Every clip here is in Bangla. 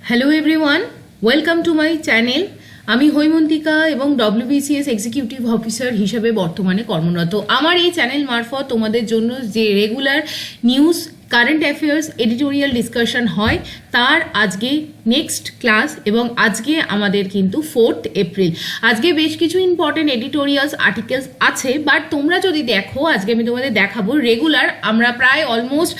Hello everyone, welcome to my channel. আমি হৈমন্তিকা এবং wbcs এক্সিকিউটিভ অফিসার হিসেবে বর্তমানে কর্মরত। আমার এই চ্যানেল মারফত তোমাদের জন্য যে regular news, current affairs, editorial discussion হয় তার আজকে নেক্সট ক্লাস এবং আজকে আমাদের কিন্তু 4th এপ্রিল। আজকে বেশ কিছু ইম্পর্টেন্ট এডিটোরিয়ালস আর্টিকেলস আছে, বাট তোমরা যদি দেখো আজকে আমি তোমাদের দেখাবো রেগুলার আমরা প্রায় অলমোস্ট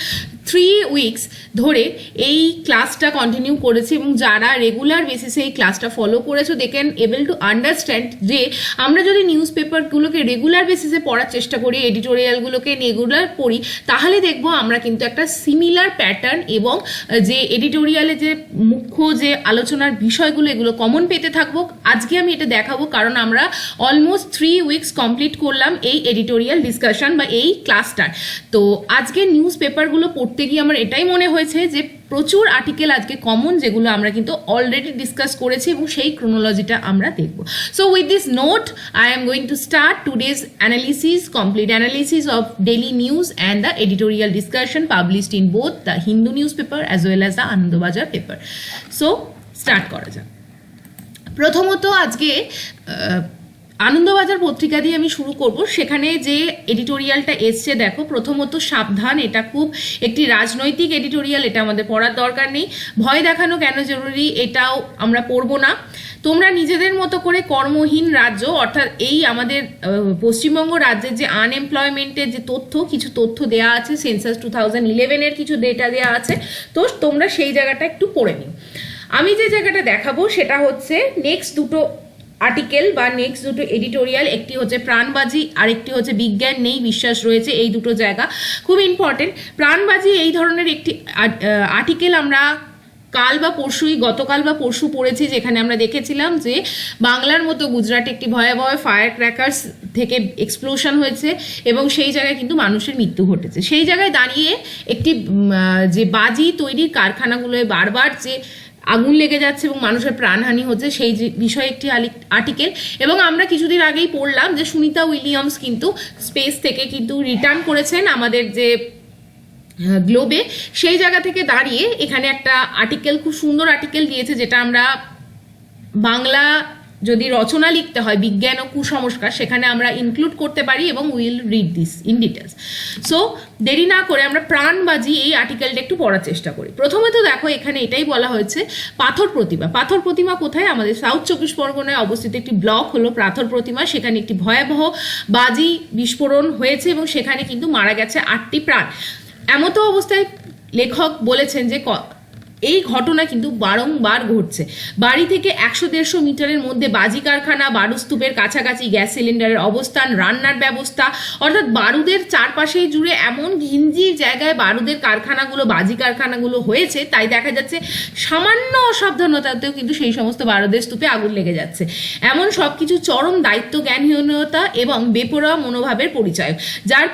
3 উইকস ধরে এই ক্লাসটা কন্টিনিউ করেছি এবং যারা রেগুলার বেসিসে এই ক্লাসটা ফলো করেছো they can able to understand যে আমরা যদি নিউজ পেপারগুলোকে রেগুলার বেসিসে পড়ার চেষ্টা করি, এডিটোরিয়ালগুলোকে রেগুলার পড়ি, তাহলে দেখবো আমরা কিন্তু একটা সিমিলার প্যাটার্ন এবং যে এডিটোরিয়ালে যে মুখ্য যে আলোচনার বিষয়গুলো এগুলো কমন পেতে থাকবো। আজকে আমি এটা দেখাবো কারণ আমরা অলমোস্ট 3 উইকস কমপ্লিট করলাম এই এডিটোরিয়াল ডিসকাশন বা এই ক্লাসটার। তো আজকে নিউজ পেপারগুলো পড়তে গিয়ে আমার এটাই মনে হয়েছে যে প্রচুর আর্টিকেল আজকে কমন যেগুলো আমরা কিন্তু অলরেডি ডিসকাস করেছি এবং সেই ক্রোনোলজিটা আমরা দেখব। So with this note I am going to start today's analysis, complete analysis of daily news and the editorial discussion published in both the Hindu news paper as well as the Anandabazar paper. So start করা যাক। প্রথমত আজকে আনন্দবাজার পত্রিকা দিয়ে আমি শুরু করব। সেখানে যে এডিটোরিয়ালটা এসছে দেখো, প্রথমত সাবধান, এটা খুব একটি রাজনৈতিক এডিটোরিয়াল, এটা আমাদের পড়ার দরকার নেই। ভয় দেখানো কেন জরুরি এটাও আমরা পড়বো না। তোমরা নিজেদের মতো করে কর্মহীন রাজ্য অর্থাৎ এই আমাদের পশ্চিমবঙ্গ রাজ্যের যে আনএমপ্লয়মেন্টের যে কিছু তথ্য দেওয়া আছে, সেন্সাস 2011-এর কিছু ডেটা দেওয়া আছে, তো তোমরা সেই জায়গাটা একটু পড়ে নিও। আমি যে জায়গাটা দেখাবো সেটা হচ্ছে নেক্সট দুটো আর্টিকেল বা নেক্সট দুটো এডিটোরিয়াল, একটি হচ্ছে প্রাণবাজি আর একটি হচ্ছে বিজ্ঞান নেই বিশ্বাস রয়েছে। এই দুটো জায়গা খুব ইম্পর্টেন্ট। প্রাণবাজি এই ধরনের একটি আর্টিকেল আমরা গতকাল বা পরশু পড়েছি, যেখানে আমরা দেখেছিলাম যে বাংলার মতো গুজরাটে একটি ভয়াবহ ফায়ার ক্র্যাকার্স থেকে এক্সপ্লোশন হয়েছে এবং সেই জায়গায় কিন্তু মানুষের মৃত্যু ঘটেছে। সেই জায়গায় দাঁড়িয়ে একটি যে বাজি তৈরির কারখানাগুলোয় বারবার যে আগুন লেগে যাচ্ছে এবং মানুষের প্রাণহানি হচ্ছে সেই বিষয়ে একটি আর্টিকেল। এবং আমরা কিছুদিন আগেই পড়লাম যে সুনিতা উইলিয়ামস কিন্তু স্পেস থেকে কিন্তু রিটার্ন করেছেন আমাদের যে গ্লোবে। সেই জায়গা থেকে দাঁড়িয়ে এখানে একটা আর্টিকেল, খুব সুন্দর আর্টিকেল দিয়েছে, যেটা আমরা বাংলা যদি রচনা লিখতে হয় বিজ্ঞান ও কুসংস্কার সেখানে আমরা ইনক্লুড করতে পারি এবং will read this in details. So দেরি না করে আমরা প্রাণবাজি এই আর্টিকেলটা একটু পড়ার চেষ্টা করি। প্রথমে তো দেখো এখানে এটাই বলা হয়েছে পাথর প্রতিমা। পাথর প্রতিমা কোথায়? আমাদের সাউথ 24 পরগনায় অবস্থিত একটি ব্লক হলো পাথর প্রতিমা। সেখানে একটি ভয়াবহ বাজি বিস্ফোরণ হয়েছে এবং সেখানে কিন্তু মারা গেছে 8টি প্রাণ। এমতো অবস্থায় লেখক বলেছেন যে এই ঘটনা কিন্তু বারংবার ঘটছে। বাড়ি থেকে 100-150 মিটারের মধ্যে বাজি কারখানা, বারুস্তূপের কাছাকাছি গ্যাস সিলিন্ডারের অবস্থান, রান্নার ব্যবস্থা, অর্থাৎ বারুদের চারপাশে জুড়ে এমন ঘিঞ্জি জায়গায় বারুদের কারখানাগুলো, বাজি কারখানাগুলো হয়েছে, তাই দেখা যাচ্ছে সামান্য অসাবধানতাতেও কিন্তু সেই সমস্ত বারুদের স্তূপে আগুন লেগে যাচ্ছে। এমন সবকিছু চরম দায়িত্ব জ্ঞানহীনতা এবং বেপরোয়া মনোভাবের পরিচয়, যার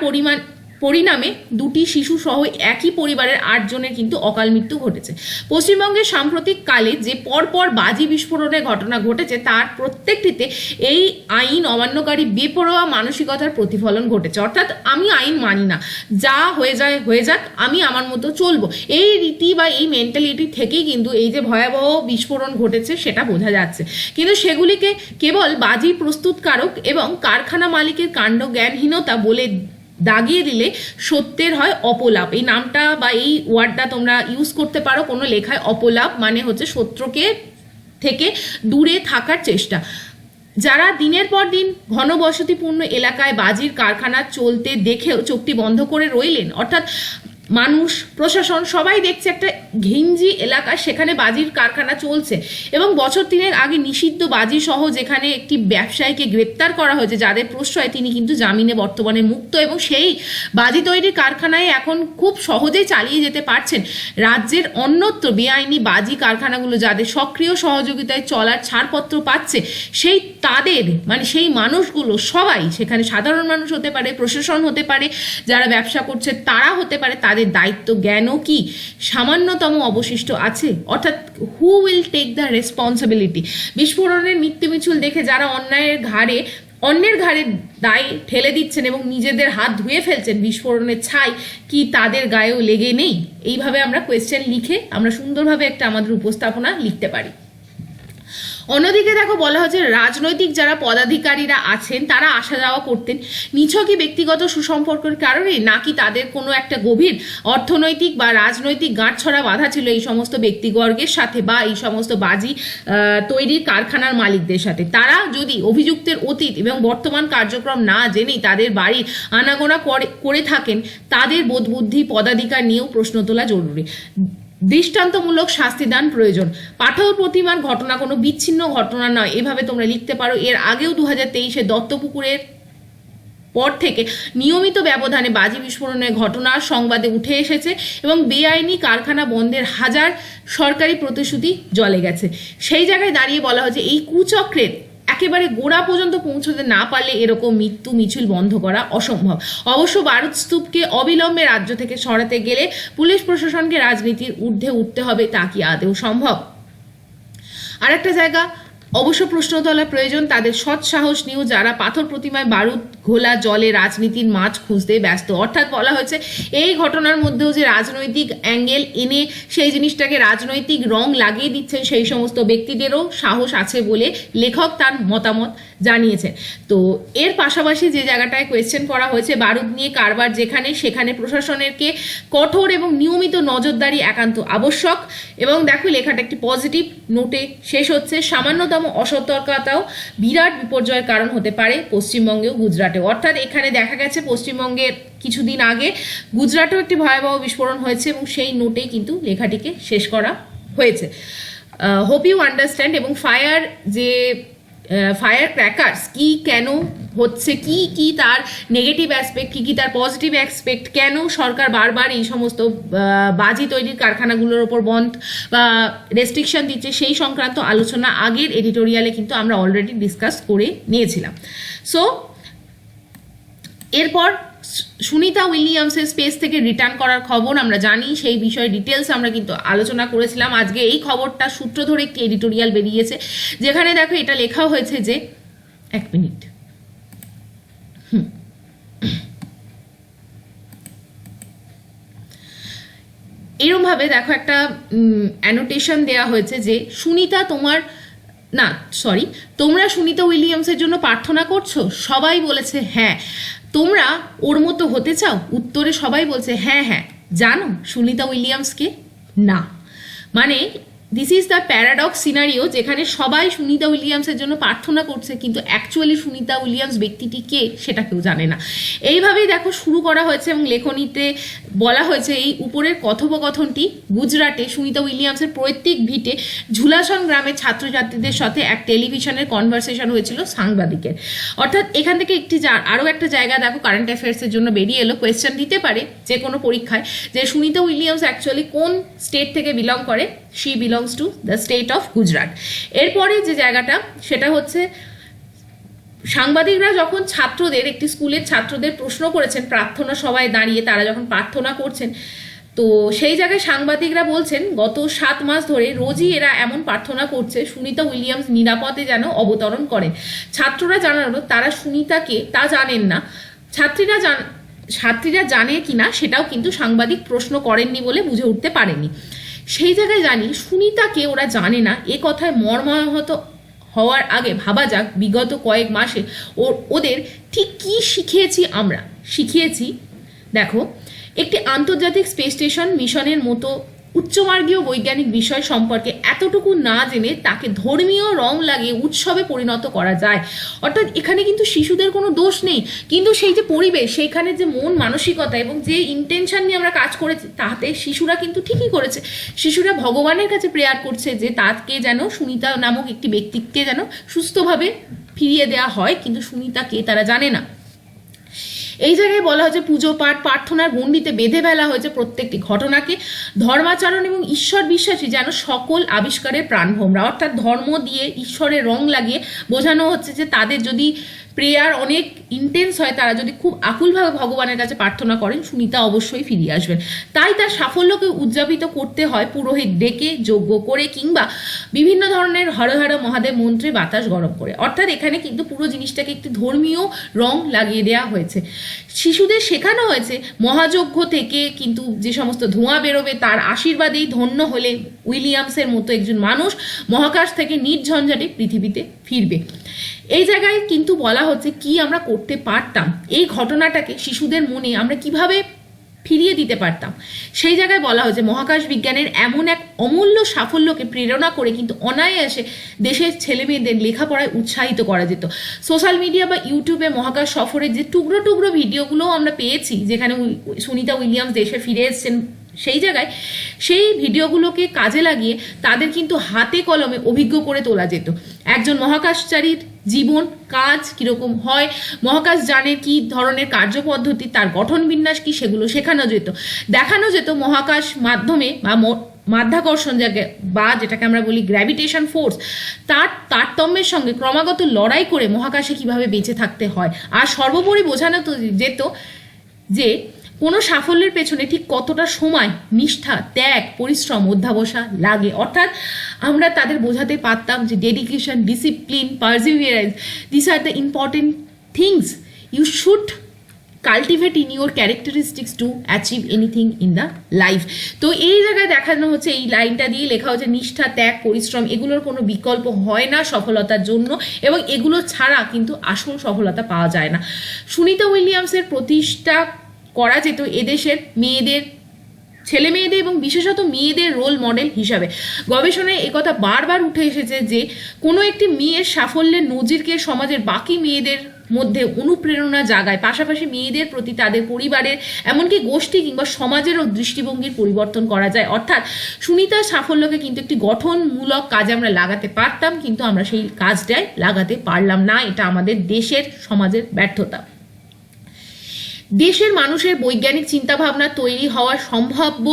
পরিণামে 2টি শিশু সহ একই পরিবারের 8 জনের কিন্তু অকাল মৃত্যু ঘটেছে। পশ্চিমবঙ্গের সাম্প্রতিক কালে যে পরপর বাজি বিস্ফোরণের ঘটনা ঘটেছে তার প্রত্যেকটিতে এই আইন অমান্যকারী বেপরোয়া মানসিকতার প্রতিফলন ঘটেছে। অর্থাৎ আমি আইন মানি না, যা হয়ে যায় হয়ে যাক, আমি আমার মতো চলবো, এই রীতি বা এই মেন্টালিটি থেকেই কিন্তু এই যে ভয়াবহ বিস্ফোরণ ঘটেছে সেটা বোঝা যাচ্ছে। কিন্তু সেগুলিকে কেবল বাজি প্রস্তুতকারক এবং কারখানা মালিকের কাণ্ড জ্ঞানহীনতা বলে দাগিয়ে দিলে সত্যের হয় অপলাপ। এই নামটা বা এই ওয়ার্ডটা তোমরা ইউজ করতে পারো কোনো লেখায়। অপলাপ মানে হচ্ছে শত্রুকে থেকে দূরে থাকার চেষ্টা। যারা দিনের পর দিন ঘনবসতিপূর্ণ এলাকায় বাজির কারখানা চলতে দেখেও চোখটি বন্ধ করে রইলেন, অর্থাৎ মানুষ, প্রশাসন সবাই দেখছে একটা ঘিঞ্জি এলাকা, সেখানে বাজির কারখানা চলছে এবং বছর 3 আগে নিষিদ্ধ বাজি সহ যেখানে একটি ব্যবসায়ীকে গ্রেপ্তার করা হয়েছে যাদের প্রশ্রয় তিনি কিন্তু জামিনে বর্তমানে মুক্ত এবং সেই বাজি তৈরির কারখানায় এখন খুব সহজেই চালিয়ে যেতে পারছেন। রাজ্যের অন্যত্র বেআইনি বাজি কারখানাগুলো যাদের সক্রিয় সহযোগিতায় চলার ছাড়পত্র পাচ্ছে, সেই মানুষগুলো সবাই, সেখানে সাধারণ মানুষ হতে পারে, প্রশাসন হতে পারে, যারা ব্যবসা করছে তারা হতে পারে, তাদের দায়িত্ব জ্ঞানও কি সামান্যতম অবশিষ্ট আছে? অর্থাৎ who will take the responsibility? বিস্ফোরণের মৃত্যু মিছিল দেখে যারা অন্যায়ের ঘাড়ে অন্যের ঘাড়ে দায় ঠেলে দিচ্ছেন এবং নিজেদের হাত ধুয়ে ফেলছেন, বিস্ফোরণের ছাই কি তাদের গায়েও লেগে নেই? এইভাবে আমরা কোয়েশ্চেন লিখে আমরা সুন্দরভাবে একটা আমাদের উপস্থাপনা লিখতে পারি। অন্যদিকে দেখো বলা হচ্ছে রাজনৈতিক যারা পদাধিকারীরা আছেন তারা আসা যাওয়া করতেন নিছকই ব্যক্তিগত সুসম্পর্কের কারণে, নাকি তাদের কোনো একটা গভীর অর্থনৈতিক বা রাজনৈতিক গাঁটছড়া বাঁধা ছিল এই সমস্ত ব্যক্তিবর্গের সাথে বা এই সমস্ত বাজি তৈরির কারখানার মালিকদের সাথে? তারা যদি অভিযুক্তের অতীত এবং বর্তমান কার্যক্রম না জেনেই তাদের বাড়ির আনাগোনা করে থাকেন, তাদের বোধবুদ্ধি পদাধিকার নিয়েও প্রশ্ন তোলা জরুরি। দৃষ্টান্তমূলক শাস্তিদান প্রয়োজন। পাথর প্রতিমার ঘটনা কোনো বিচ্ছিন্ন ঘটনা নয়, এভাবে তোমরা লিখতে পারো। এর আগেও 2023-এ দত্তপুকুরের পর থেকে নিয়মিত ব্যবধানে বাজি বিস্ফোরণের ঘটনা সংবাদে উঠে এসেছে এবং বেআইনি কারখানা বন্ধের হাজার সরকারি প্রতিশ্রুতি জলে গেছে। সেই জায়গায় দাঁড়িয়ে বলা হয়েছে এই কুচক্রের একেবারে গোড়া পর্যন্ত পৌঁছতে না পারলে এরকম মৃত্যু মিছিল বন্ধ করা অসম্ভব। অবশ্য বারুদ স্তূপকে অবিলম্বে রাজ্য থেকে সরাতে গেলে পুলিশ প্রশাসনকে রাজনীতির ঊর্ধ্বে উঠতে হবে, তা কি আদৌ সম্ভব? আরেকটা জায়গা অবশ্য প্রশ্ন তোলা প্রয়োজন, তাদের সৎ সাহস নিয়েও যারা পাথর প্রতিমায় বারুদ ঘোলা জলে রাজনীতির মাছ খুঁজতে ব্যস্ত। অর্থাৎ বলা হয়েছে এই ঘটনার মধ্যেও যে রাজনৈতিক অ্যাঙ্গেল এনে সেই জিনিসটাকে রাজনৈতিক রং লাগিয়ে দিচ্ছেন সেই সমস্ত ব্যক্তিদেরও সাহস আছে বলে লেখক তার মতামত জানিয়েছেন। তো এর পাশাপাশি যে জায়গাটায় কোয়েশ্চেন করা হয়েছে বারুদ নিয়ে কারবার যেখানে সেখানে প্রশাসনেরকে কঠোর এবং নিয়মিত নজরদারি একান্ত আবশ্যক। এবং দেখো লেখাটা একটি পজিটিভ নোটে শেষ হচ্ছে, সামান্যতম অসতর্কতাও বিরাট বিপর্যয়ের কারণ হতে পারে পশ্চিমবঙ্গেও গুজরাটেও। অর্থাৎ এখানে দেখা গেছে পশ্চিমবঙ্গের কিছুদিন আগে গুজরাটেও একটি ভয়াবহ বিস্ফোরণ হয়েছে এবং সেই নোটেই কিন্তু লেখাটিকে শেষ করা হয়েছে। Hope you understand. এবং ফায়ার ক্র্যাকার্স কি কেন হচ্ছে, কি তার নেগেটিভ অ্যাসপেক্ট, কি তার পজিটিভ অ্যাসপেক্ট, কেন সরকার বারবার এই সমস্ত বাজি তৈরির কারখানাগুলোর ওপর বন্ধ বা রেস্ট্রিকশন দিচ্ছে, সেই সংক্রান্ত আলোচনা আগের এডিটোরিয়ালে কিন্তু আমরা অলরেডি ডিসকাস করে নিয়েছিলাম। সো এরপর সুনিতা উইলিয়ামসের স্পেস থেকে রিটার্ন করার খবর আমরা জানি, সেই বিষয়ে ডিটেলস আমরা কিন্তু আলোচনা করেছিলাম। আজকে এই খবরটা সূত্র ধরে একটি এডিটোরিয়াল বেরিয়েছে যেখানে দেখো এটা লেখা হয়েছে যে এক মিনিট এরমভাবে দেখো একটা অ্যানোটেশন দেয়া হয়েছে যে তোমরা সুনিতা উইলিয়ামসের জন্য প্রার্থনা করছো? সবাই বলেছে হ্যাঁ। তোমরা ওর মতো হতে চাও? উত্তরে সবাই বলছে হ্যাঁ হ্যাঁ। জানো সুনিতা উইলিয়ামসকে? না। মানে this is the paradox scenario, যেখানে সবাই সুনিতা উইলিয়ামসের জন্য প্রার্থনা করছে কিন্তু অ্যাকচুয়ালি সুনিতা উইলিয়ামস ব্যক্তিটি কে সেটা কেউ জানে না। এইভাবেই দেখো শুরু করা হয়েছে এবং লেখনীতে বলা হয়েছে এই উপরের কথোপকথনটি গুজরাটে সুনিতা উইলিয়ামসের পৈতৃক ভিটে ঝুলাসন গ্রামের ছাত্রছাত্রীদের সাথে এক টেলিভিশনের কনভারসেশন হয়েছিল সাংবাদিকের। অর্থাৎ এখান থেকে আরও একটা জায়গা দেখো কারেন্ট অ্যাফেয়ার্সের জন্য বেরিয়ে এলো, কোয়েশ্চেন দিতে পারে যে কোনো পরীক্ষায় যে সুনিতা উইলিয়ামস অ্যাকচুয়ালি কোন স্টেট থেকে বিলং করে। she belongs to the state of Gujarat. এরপরে যে জায়গাটা সেটা হচ্ছে সাংবাদিকরা যখন একটি স্কুলের ছাত্রদের প্রশ্ন করেছেন প্রার্থনা সভায় দাঁড়িয়ে, তারা যখন প্রার্থনা করছেন, তো সেই জায়গায় সাংবাদিকরা বলছেন গত 7 মাস ধরে রোজই এরা এমন প্রার্থনা করছে সুনিতা উইলিয়ামস নিরাপদে যেন অবতরণ করেন। ছাত্ররা জানালো তারা সুনিতাকে তা জানেন না। ছাত্রীরা জানে কিনা সেটাও কিন্তু সাংবাদিক প্রশ্ন করেননি বলে বুঝে উঠতে পারেনি। সেই জায়গায় জানি সুনিতাকে ওরা জানে না, এ কথায় মর্মাহত হওয়ার আগে ভাবা যাক বিগত কয়েক মাসে ওদের ঠিক কি শিখিয়েছি। দেখো, একটি আন্তর্জাতিক স্পেস স্টেশন মিশনের মতো উচ্চমার্গীয় বৈজ্ঞানিক বিষয় সম্পর্কে এতটুকু না জেনে তাকে ধর্মীয় রং লাগিয়ে উৎসবে পরিণত করা যায়। অর্থাৎ এখানে কিন্তু শিশুদের কোনো দোষ নেই, কিন্তু সেই যে পরিবেশ, সেইখানে যে মন মানসিকতা এবং যে ইন্টেনশন নিয়ে আমরা কাজ করেছি তাতে শিশুরা কিন্তু ঠিকই করেছে। শিশুরা ভগবানের কাছে প্রেয়ার করছে যে তাকে যেন সুনিতা নামক একটি ব্যক্তিকে যেন সুস্থভাবে ফিরিয়ে দেওয়া হয়, কিন্তু সুনিতাকে তারা জানে না। এই জায়গায় বলা হয়েছে পুজো পাঠ প্রার্থনার গণ্ডিতে বেঁধে ফেলা হয়েছে প্রত্যেকটি ঘটনাকে। ধর্মাচরণ এবং ঈশ্বর বিশ্বাসী যেন সকল আবিষ্কারের প্রাণভোমরা। অর্থাৎ ধর্ম দিয়ে ঈশ্বরের রং লাগিয়ে বোঝানো হচ্ছে যে তাদের যদি প্রেয়ার অনেক ইন্টেন্স হয়, তারা যদি খুব আকুলভাবে ভগবানের কাছে প্রার্থনা করেন, সুনিতা অবশ্যই ফিরিয়ে আসবেন। তাই তার সাফল্যকে উদযাপিত করতে হয় পুরোহিত ডেকে, যজ্ঞ করে, কিংবা বিভিন্ন ধরনের হর হর মহাদেব মন্ত্রে বাতাস গরম করে। অর্থাৎ এখানে কিন্তু পুরো জিনিসটাকে একটি ধর্মীয় রং লাগিয়ে দেওয়া হয়েছে। শিশুদের শেখানো হয়েছে মহাযজ্ঞ থেকে কিন্তু যে সমস্ত ধোঁয়া বেরোবে তার আশীর্বাদেই ধন্য হলে উইলিয়ামসের মতো একজন মানুষ মহাকাশ থেকে নির্ঝঞ্ঝাটে পৃথিবীতে ফিরবে। এই জায়গায় কিন্তু বলা হচ্ছে কি আমরা করতে পারতাম, এই ঘটনাটাকে শিশুদের মনে আমরা কিভাবে ফিরিয়ে দিতে পারতাম। সেই জায়গায় বলা হয়েছে মহাকাশ বিজ্ঞানের এমন এক অমূল্য সাফল্যকে প্রেরণা করে কিন্তু অনায়াসে দেশের ছেলে মেয়েদের লেখাপড়ায় উৎসাহিত করা যেত। সোশ্যাল মিডিয়া বা ইউটিউবে মহাকাশ সফরের যে টুকরো টুকরো ভিডিওগুলোও আমরা পেয়েছি, যেখানে সুনিতা উইলিয়ামস দেশে ফিরে এসেছেন, সেই জায়গায় সেই ভিডিওগুলোকে কাজে লাগিয়ে তাদের কিন্তু হাতে কলমে অভিজ্ঞ করে তোলা যেত। একজন মহাকাশচারীর জীবন কাজ কিরকম হয়, মহাকাশ যানের কি ধরনের কার্যপদ্ধতি, তার গঠন বিন্যাস কি, সেগুলো শেখানো যেত, দেখানো যেত মহাকাশ মাধ্যমে বা মাধ্যাকর্ষণ জায়গায় বা যেটাকে আমরা বলি গ্র্যাভিটেশন ফোর্স, তার তারতম্যের সঙ্গে ক্রমাগত লড়াই করে মহাকাশে কিভাবে বেঁচে থাকতে হয়। আর সর্বোপরি বোঝানো তো যেত যে কোনো সাফল্যের পেছনে ঠিক কতটা সময়, নিষ্ঠা, ত্যাগ, পরিশ্রম, অধ্যাবসা লাগে। অর্থাৎ আমরা তাদের বোঝাতে পারতাম যে dedication, discipline, perseverance, this are the important things you should cultivate in your characteristics to achieve anything in the life. তো এই জায়গায় দেখানো হচ্ছে, এই লাইনটা দিয়ে লেখা হচ্ছে নিষ্ঠা, ত্যাগ, পরিশ্রম এগুলোর কোনো বিকল্প হয় না সফলতার জন্য, এবং এগুলো ছাড়া কিন্তু আসল সফলতা পাওয়া যায় না। সুনিতা উইলিয়ামসের প্রতিষ্ঠা করা যেত এদেশের মেয়েদের, ছেলে মেয়েদের এবং বিশেষত মেয়েদের রোল মডেল হিসাবে। গবেষণায় একথা বারবার উঠে এসেছে যে কোনো একটি মেয়ের সাফল্যের নজিরকে সমাজের বাকি মেয়েদের মধ্যে অনুপ্রেরণা জাগায়, পাশাপাশি মেয়েদের প্রতি তাদের পরিবারের এমনকি গোষ্ঠী কিংবা সমাজেরও দৃষ্টিভঙ্গির পরিবর্তন করা যায়। অর্থাৎ সুনিতার সাফল্যকে কিন্তু একটি গঠনমূলক কাজে আমরা লাগাতে পারতাম, কিন্তু আমরা সেই কাজটাই লাগাতে পারলাম না। এটা আমাদের দেশের সমাজের ব্যর্থতা। দেশের মানুষের বৈজ্ঞানিক চিন্তাভাবনা তৈরি হওয়ার সম্ভাব্য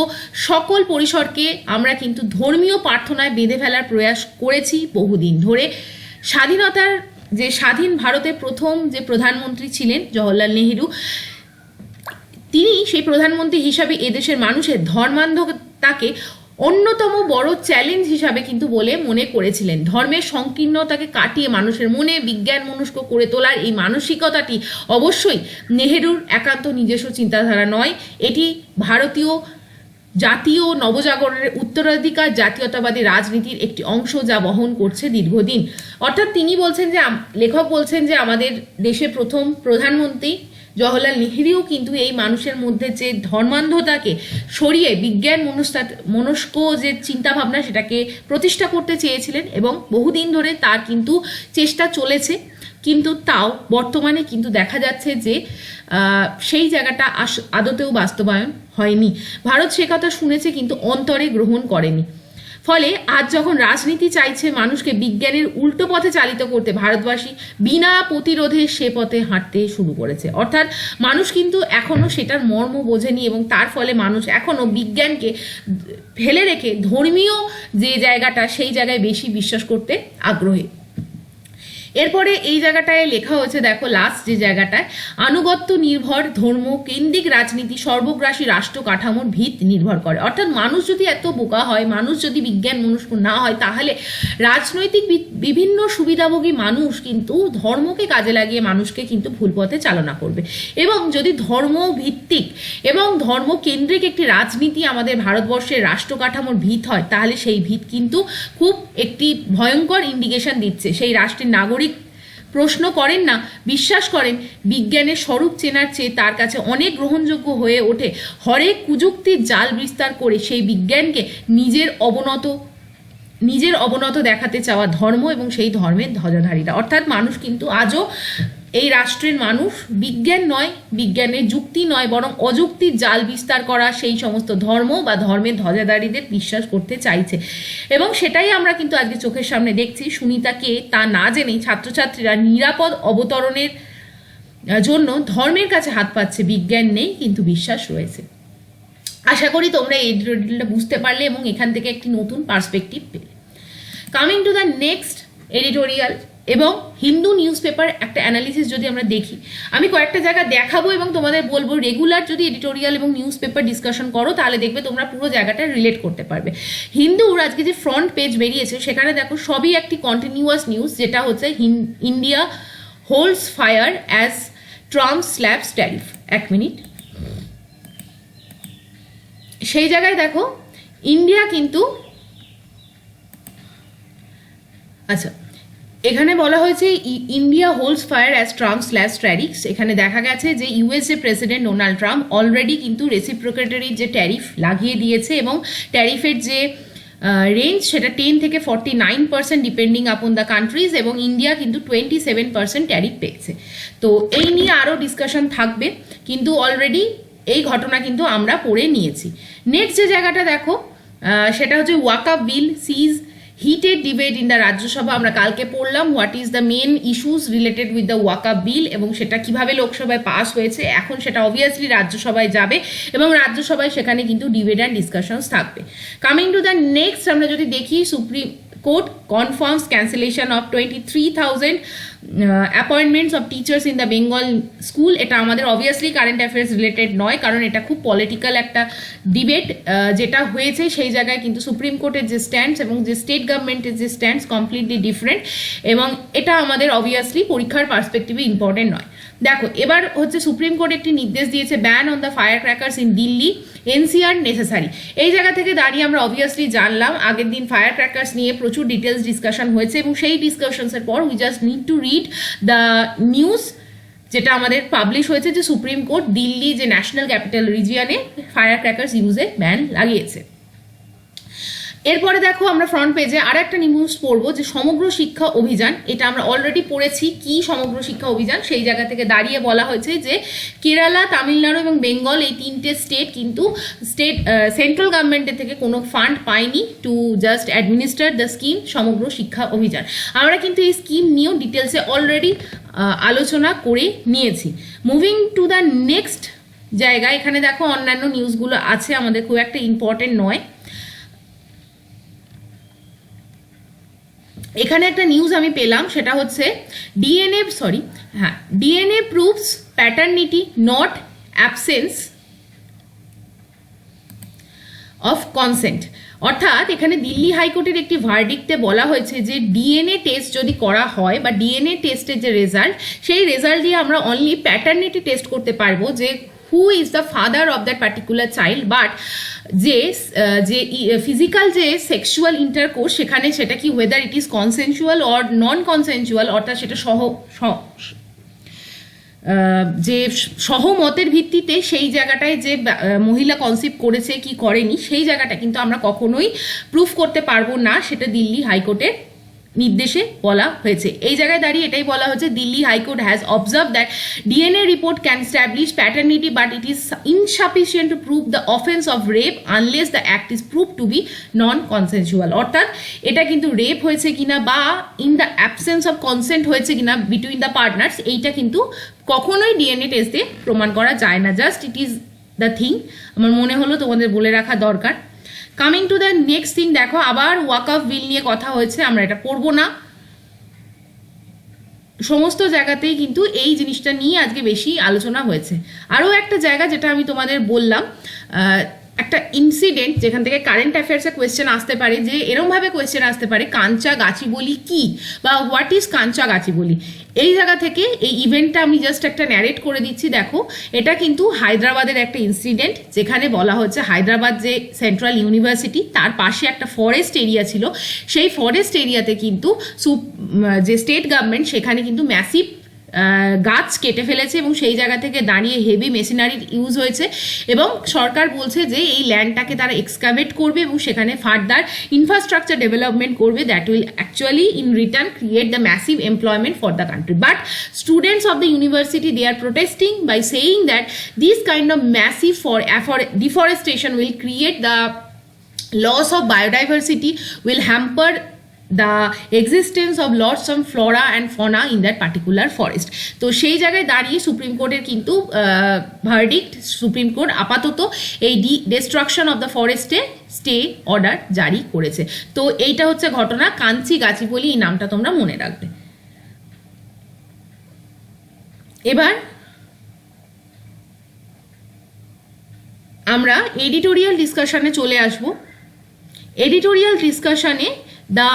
সকল পরিসরকে আমরা কিন্তু ধর্মীয় প্রার্থনায় বেঁধে ফেলার প্রয়াস করেছি বহুদিন ধরে। স্বাধীনতার যে স্বাধীন ভারতের প্রথম যে প্রধানমন্ত্রী ছিলেন জওহরলাল নেহেরু, তিনি সেই প্রধানমন্ত্রী হিসাবে এদেশের মানুষের ধর্মান্ধতাকে অন্যতম বড় চ্যালেঞ্জ হিসাবে কিন্তু বলে মনে করেছিলেন। ধর্মের সংকীর্ণতাকে কাটিয়ে মানুষের মনে বিজ্ঞান মনস্ক করে তোলার এই মানসিকতাটি অবশ্যই নেহেরুর একান্ত নিজস্ব চিন্তাধারা নয়, এটি ভারতীয় জাতীয় নবজাগরণের উত্তরাধিকার জাতীয়তাবাদী রাজনীতির একটি অংশ, যা বহন করছে দীর্ঘদিন। অর্থাৎ তিনি বলছেন যে, লেখক বলছেন যে আমাদের দেশের প্রথম প্রধানমন্ত্রী জওহরলাল নেহেরুও কিন্তু এই মানুষের মধ্যে যে ধর্মান্ধতাকে সরিয়ে বিজ্ঞান মনস্ক যে চিন্তাভাবনা সেটাকে প্রতিষ্ঠা করতে চেয়েছিলেন, এবং বহুদিন ধরে তার কিন্তু চেষ্টা চলেছে। কিন্তু তাও বর্তমানে কিন্তু দেখা যাচ্ছে যে সেই জায়গাটা আদতেও বাস্তবায়ন হয়নি। ভারত সে কথা শুনেছে কিন্তু অন্তরে গ্রহণ করেনি। ফলে আজ যখন রাজনীতি চাইছে মানুষকে বিজ্ঞানের উল্টো পথে চালিত করতে, ভারতবাসী বিনা প্রতিরোধে সে পথে হাঁটতে শুরু করেছে। অর্থাৎ মানুষ কিন্তু এখনো সেটার মর্ম বোঝেনি, এবং তার ফলে মানুষ এখনো বিজ্ঞানকে ফেলে রেখে ধর্মীয় যে জায়গাটা সেই জায়গায় বেশি বিশ্বাস করতে আগ্রহী। এরপরে এই জায়গাটায় লেখা হয়েছে, দেখো লাস্ট যে জায়গাটায়, আনুগত্য নির্ভর ধর্ম কেন্দ্রিক রাজনীতি সর্বগ্রাসী রাষ্ট্র কাঠামোর ভিত নির্ভর করে। অর্থাৎ মানুষ যদি এত বোকা হয়, মানুষ যদি বিজ্ঞান মনস্ক না হয়, তাহলে রাজনৈতিক বিভিন্ন সুবিধাভোগী মানুষ কিন্তু ধর্মকে কাজে লাগিয়ে মানুষকে কিন্তু ভুল পথে চালনা করবে। এবং যদি ধর্ম ভিত্তিক এবং ধর্ম কেন্দ্রিক একটি রাজনীতি আমাদের ভারতবর্ষের রাষ্ট্র কাঠামোর ভিত হয়, তাহলে সেই ভিত কিন্তু খুব একটি ভয়ঙ্কর ইন্ডিকেশন দিচ্ছে। সেই রাষ্ট্রের নাগরিক প্রশ্ন করেন না, বিশ্বাস করেন বিজ্ঞানের স্বরূপ চেনার চেয়ে তার কাছে অনেক গ্রহণযোগ্য হয়ে ওঠে হরেক কুযুক্তির জাল বিস্তার করে সেই বিজ্ঞানকে নিজের অবনত দেখাতে চাওয়া ধর্ম এবং সেই ধর্মের ধ্বজাধারীরা। অর্থাৎ মানুষ কিন্তু আজও এই রাষ্ট্রের মানুষ বিজ্ঞান নয়, বিজ্ঞানের যুক্তি নয়, বরং অযুক্তির জাল বিস্তার করা সেই সমস্ত ধর্ম বা ধর্মের ধ্বজাধারীদের বিশ্বাস করতে চাইছে। এবং সেটাই আমরা কিন্তু আজকে চোখের সামনে দেখছি। সুনিতাকে তা না জেনেই ছাত্রছাত্রীরা নিরাপদ অবতরণের জন্য ধর্মের কাছে হাত পাচ্ছে। বিজ্ঞান নেই কিন্তু বিশ্বাস রয়েছে। আশা করি তোমরা এই এডিটোরিয়ালটা বুঝতে পারলে এবং এখান থেকে একটি নতুন পার্সপেক্টিভ পেলে। Coming to the next editorial, এবং হিন্দু নিউজ পেপার একটা অ্যানালিসিস যদি আমরা দেখি, আমি কয়েকটা জায়গা দেখাবো এবং তোমাদের বলবো রেগুলার যদি এডিটোরিয়াল এবং নিউজ পেপার ডিসকাশন করো তাহলে দেখবে তোমরা পুরো জায়গাটা রিলেট করতে পারবে। হিন্দুর আজকে যে ফ্রন্ট পেজ বেরিয়েছে সেখানে দেখো সবই একটি কন্টিনিউয়াস নিউজ, যেটা হচ্ছে India holds fire as Trump slabs tariff. এক মিনিট, সেই জায়গায় দেখো ইন্ডিয়া কিন্তু, আচ্ছা এখানে বলা হয়েছে India holds fire as Trump slabs tariffs. এখানে দেখা গেছে যে USA president Donald Trump already কিন্তু রেসিপ্রোকেটরি যে ট্যারিফ লাগিয়ে দিয়েছে এবং ট্যারিফের যে রেঞ্জ সেটা 10 থেকে 49% ডিপেন্ডিং আপন দ্য কান্ট্রিজ, এবং ইন্ডিয়া কিন্তু 27% ট্যারিফ পেয়েছে। তো এই নিয়ে আরও ডিসকাশন থাকবে, কিন্তু অলরেডি এই ঘটনা কিন্তু আমরা পড়ে নিয়েছি। নেক্সট যে জায়গাটা দেখো সেটা হচ্ছে Waqf bill sees heated debate in the Rajya Sabha. আমরা কালকে পড়লাম what is the main issues related with the Waqf bill এবং সেটা কিভাবে লোকসভায় পাস হয়েছে। এখন সেটা অবভিয়াসলি রাজ্যসভায় যাবে এবং রাজ্যসভায় সেখানে কিন্তু ডিবেট অ্যান্ড ডিসকাশনস থাকবে। কামিং টু দ্য নেক্সট, আমরা যদি দেখি supreme court confirms cancellation of 23,000 appointments of teachers in the Bengal school. এটা আমাদের অবভিয়াসলি কারেন্ট অ্যাফেয়ার্স রিলেটেড নয়, কারণ এটা খুব পলিটিক্যাল একটা ডিবেট যেটা হয়েছে। সেই জায়গায় কিন্তু সুপ্রিম কোর্টের যে স্ট্যান্ডস এবং যে স্টেট গভর্নমেন্টের যে স্ট্যান্ডস কমপ্লিটলি ডিফারেন্ট, এবং এটা আমাদের অবভিয়াসলি পরীক্ষার পার্সপেক্টিভে ইম্পর্টেন্ট নয়। দেখো এবার হচ্ছে সুপ্রিম কোর্ট একটি নির্দেশ দিয়েছে ban on the fire crackers in Delhi, NCR necessary. এই জায়গা থেকে দাঁড়িয়ে আমরা অবভিয়াসলি জানলাম আগের দিন ফায়ার ক্র্যাকার্স নিয়ে প্রচুর ডিটেলস ডিসকাশন হয়েছে এবং সেই ডিসকাশনসের পর we just need to read the news যেটা আমাদের পাবলিশ হয়েছে যে সুপ্রিম কোর্ট দিল্লি যে ন্যাশনাল ক্যাপিটাল রিজিয়নে ফায়ার ক্র্যাকার্স ইউজে ব্যান লাগিয়েছে। এরপরে দেখো আমরা ফ্রন্ট পেজে আর একটা নিউজ পড়বো যে সমগ্র শিক্ষা অভিযান। এটা আমরা অলরেডি পড়েছি কি সমগ্র শিক্ষা অভিযান। সেই জায়গা থেকে দাঁড়িয়ে বলা হয়েছে যে কেরালা, তামিলনাড়ু এবং বেঙ্গল এই তিনটে স্টেট কিন্তু সেন্ট্রাল গভর্নমেন্টের থেকে কোনো ফান্ড পায়নি to just administer the scheme Samagra Shiksha অভিযান। আমরা কিন্তু এই স্কিম নিয়েও ডিটেলসে অলরেডি আলোচনা করে নিয়েছি। মুভিং টু দ্য নেক্সট জায়গা, এখানে দেখো অন্যান্য নিউজগুলো আছে, আমাদের খুব একটা ইম্পর্টেন্ট নয়। এখানে একটা নিউজ আমি পেলাম, সেটা হচ্ছে DNA proves paternity not absence of consent. অর্থাৎ এখানে দিল্লি হাইকোর্টের একটি ভার্ডিক্টে বলা হয়েছে যে ডিএনএ টেস্ট যদি করা হয় বা ডিএনএ টেস্টের যে রেজাল্ট, সেই রেজাল্ট দিয়ে আমরা অনলি প্যাটার্নিটি টেস্ট করতে পারবো যে who is the father of that particular child, but যে ফিজিক্যাল যে সেক্সুয়াল ইন্টারকোর্স সেখানে সেটা কি whether it is consensual or non consensual, অর্থাৎ সেটা যে সহমতের ভিত্তিতে সেই জায়গাটায় যে মহিলা কনসিভ করেছে কি করেনি সেই জায়গাটা কিন্তু আমরা কখনোই প্রুফ করতে পারবো না, সেটা দিল্লি হাইকোর্টের নির্দেশে বলা হয়েছে। এই জায়গায় দাঁড়িয়ে এটাই বলা হয়েছে Delhi high court has observe that DNA report can establish paternity but it is insufficient to prove the offence of rape unless the act is prove to be non consensual. অর্থাৎ এটা কিন্তু রেপ হয়েছে কিনা বা in the absence of consent হয়েছে কিনা বিটুইন দ্য পার্টনার্স, এইটা কিন্তু কখনোই ডিএনএ টেস্ট দিয়ে প্রমাণ করা যায় না। Just it is the thing, আমার মনে হলো তোমাদের বলে রাখা দরকার। Coming to the next thing, দেখো আবার ওয়াকআপ বিল নিয়ে কথা হয়েছে, আমরা এটা পড়বো না। সমস্ত জায়গাতেই কিন্তু এই জিনিসটা নিয়ে আজকে বেশি আলোচনা হয়েছে। আরও একটা জায়গা যেটা আমি তোমাদের বললাম, একটা ইনসিডেন্ট যেখান থেকে কারেন্ট অ্যাফেয়ার্সে কোয়েশ্চেন আসতে পারে, যে এরমভাবে কোয়েশ্চেন আসতে পারে কাঞ্চা গাছিবলি কি বা হোয়াট ইজ কাঞ্চা গাছিবলি। এই জায়গা থেকে এই ইভেন্টটা আমি জাস্ট একটা ন্যারেট করে দিচ্ছি। দেখো এটা কিন্তু হায়দ্রাবাদের একটা ইনসিডেন্ট, যেখানে বলা হচ্ছে হায়দ্রাবাদ যে সেন্ট্রাল ইউনিভার্সিটি তার পাশে একটা ফরেস্ট এরিয়া ছিল, সেই ফরেস্ট এরিয়াতে কিন্তু যে স্টেট গভর্নমেন্ট সেখানে কিন্তু ম্যাসিভ গাছ কেটে ফেলেছে এবং সেই জায়গা থেকে দাঁড়িয়ে হেভি মেশিনারির ইউজ হয়েছে এবং সরকার বলছে যে এই ল্যান্ডটাকে তারা এক্সকাভেট করবে এবং সেখানে ফার্দার ইনফ্রাস্ট্রাকচার ডেভেলপমেন্ট করবে, that will actually in return create the massive employment for the country. But students of the university they are protesting by saying that this kind of massive deforestation will create the loss of biodiversity, will hamper the existence of lots of flora and fauna in that particular forest. তো সেই জায়গায় দাঁড়িয়ে সুপ্রিম কোর্টের কিন্তু ভার্ডিক্ট, সুপ্রিম কোর্ট আপাতত এই ডিস্ট্রাকশন অফ দ্য ফরেস্টে স্টে অর্ডার জারি করেছে। তো এইটা হচ্ছে ঘটনা, কাঞ্চি গাছিবলি এই নামটা তোমরা মনে রাখবে। এবার আমরা এডিটোরিয়াল ডিসকাশনে চলে আসব। এডিটোরিয়াল ডিসকাশনে the